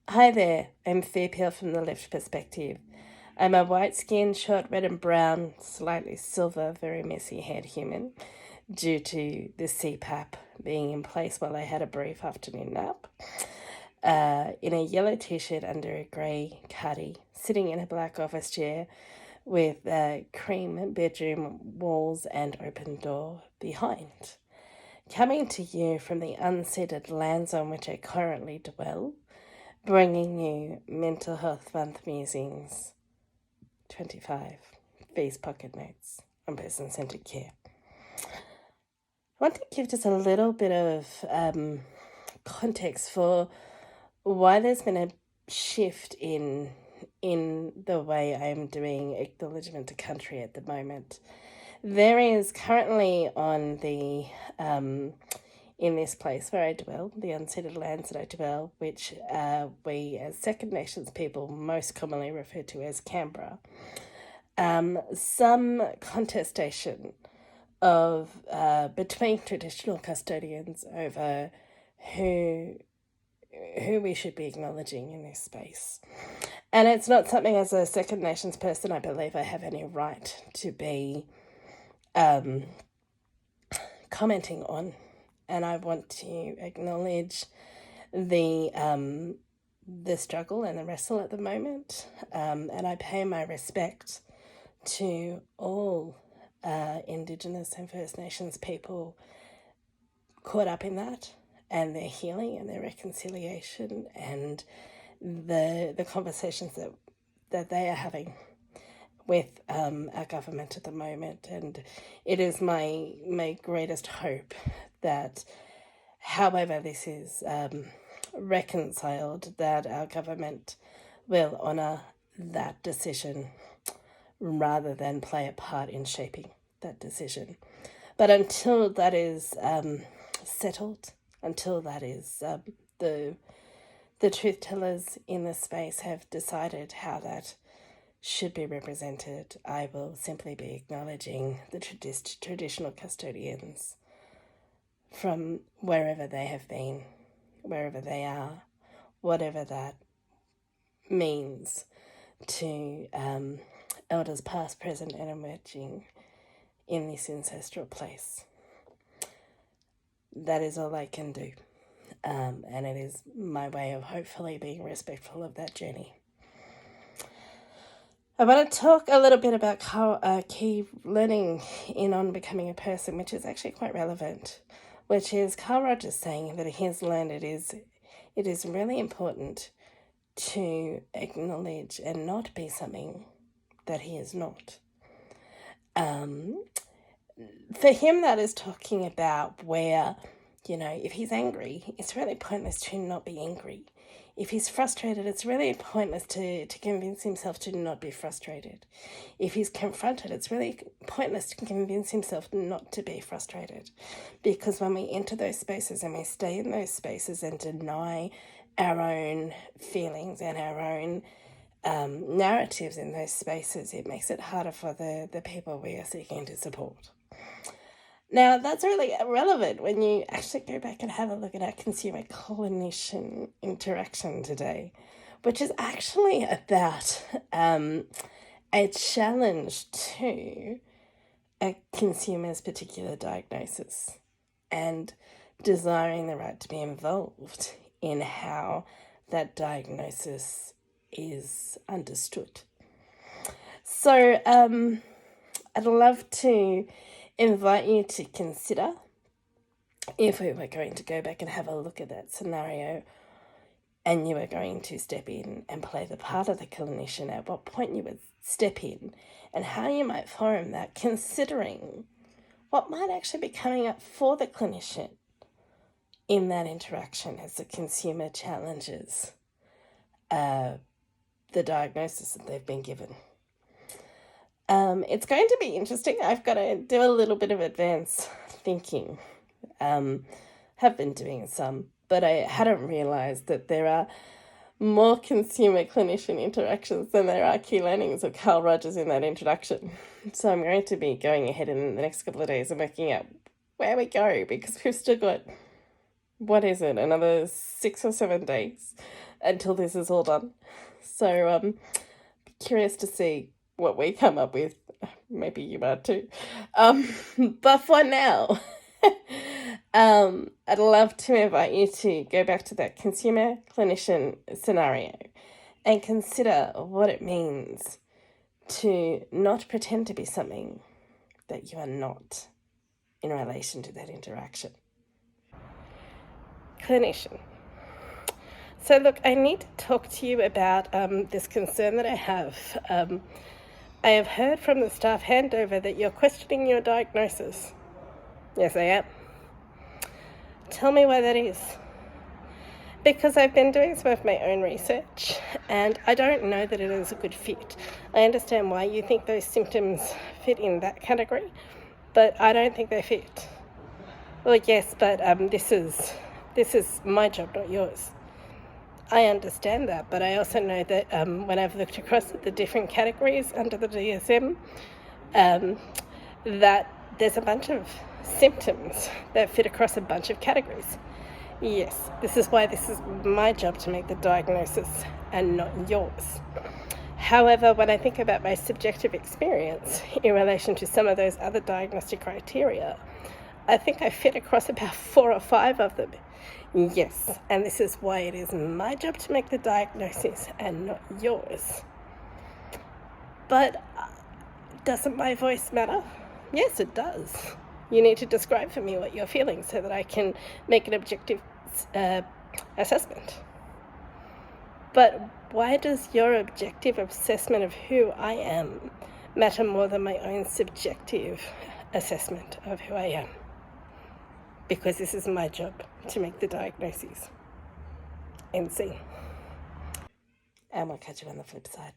Hi there, I'm Fair Peel from the Left Perspective. I'm a white-skinned, short red and brown, slightly silver, very messy-haired human due to the CPAP being in place while I had a brief afternoon nap. In a yellow t-shirt under a grey cardi, sitting in a black office chair with cream bedroom walls and open door behind. Coming to you from the unceded lands on which I currently dwell, bringing you Mental Health Month Musings 25, Face Pocket Notes on Person-Centered Care. I want to give just a little bit of context for why there's been a shift in the way I'm doing acknowledgement to country at the moment. There is currently on the in this place where I dwell, the unceded lands that I dwell, which we as Second Nations people most commonly refer to as Canberra, some contestation of between traditional custodians over who we should be acknowledging in this space. And it's not something as a Second Nations person I believe I have any right to be commenting on. And I want to acknowledge the struggle and the wrestle at the moment. And I pay my respect to all Indigenous and First Nations people caught up in that, and their healing and their reconciliation and the conversations that they are having with our government at the moment. And it is my greatest hope that however this is reconciled, that our government will honour that decision rather than play a part in shaping that decision. But until that is settled, until that is the truth tellers in the space have decided how that should be represented, I will simply be acknowledging the traditional custodians from wherever they have been, wherever they are, whatever that means to elders past, present and emerging in this ancestral place. That is all I can do, and it is my way of hopefully being respectful of that journey. I want to talk a little bit about key learning in on becoming a person, which is actually quite relevant, which is Carl Rogers saying that he has learned it is really important to acknowledge and not be something that he is not. For him, that is talking about where, if he's angry, it's really pointless to not be angry. If he's frustrated, it's really pointless to convince himself to not be frustrated. If he's confronted, it's really pointless to convince himself not to be frustrated. Because when we enter those spaces and we stay in those spaces and deny our own feelings and our own narratives in those spaces, it makes it harder for the people we are seeking to support. Now, that's really relevant when you actually go back and have a look at our consumer-clinician interaction today, which is actually about a challenge to a consumer's particular diagnosis and desiring the right to be involved in how that diagnosis is understood. So I'd love to invite you to consider, if we were going to go back and have a look at that scenario and you were going to step in and play the part of the clinician, at what point you would step in and how you might form that, considering what might actually be coming up for the clinician in that interaction as the consumer challenges the diagnosis that they've been given. It's going to be interesting. I've got to do a little bit of advanced thinking. Have been doing some, but I hadn't realised that there are more consumer-clinician interactions than there are key learnings of Carl Rogers in that introduction. So I'm going to be going ahead in the next couple of days and working out where we go, because we've still got, another 6 or 7 days until this is all done. So curious to see what we come up with. Maybe you are too. But for now, I'd love to invite you to go back to that consumer clinician scenario and consider what it means to not pretend to be something that you are not in relation to that interaction. Clinician. So look, I need to talk to you about this concern that I have. I have heard from the staff handover that you're questioning your diagnosis. Yes, I am. Tell me why that is. Because I've been doing some of my own research and I don't know that it is a good fit. I understand why you think those symptoms fit in that category, but I don't think they fit. Well, yes, but this is my job, not yours. I understand that, but I also know that when I've looked across at the different categories under the DSM, that there's a bunch of symptoms that fit across a bunch of categories. Yes, this is why this is my job to make the diagnosis and not yours. However, when I think about my subjective experience in relation to some of those other diagnostic criteria, I think I fit across about 4 or 5 of them. Yes, and this is why it is my job to make the diagnosis and not yours. But doesn't my voice matter? Yes, it does. You need to describe for me what you're feeling so that I can make an objective assessment. But why does your objective assessment of who I am matter more than my own subjective assessment of who I am? Because this is my job to make the diagnoses and see. And we'll catch you on the flip side.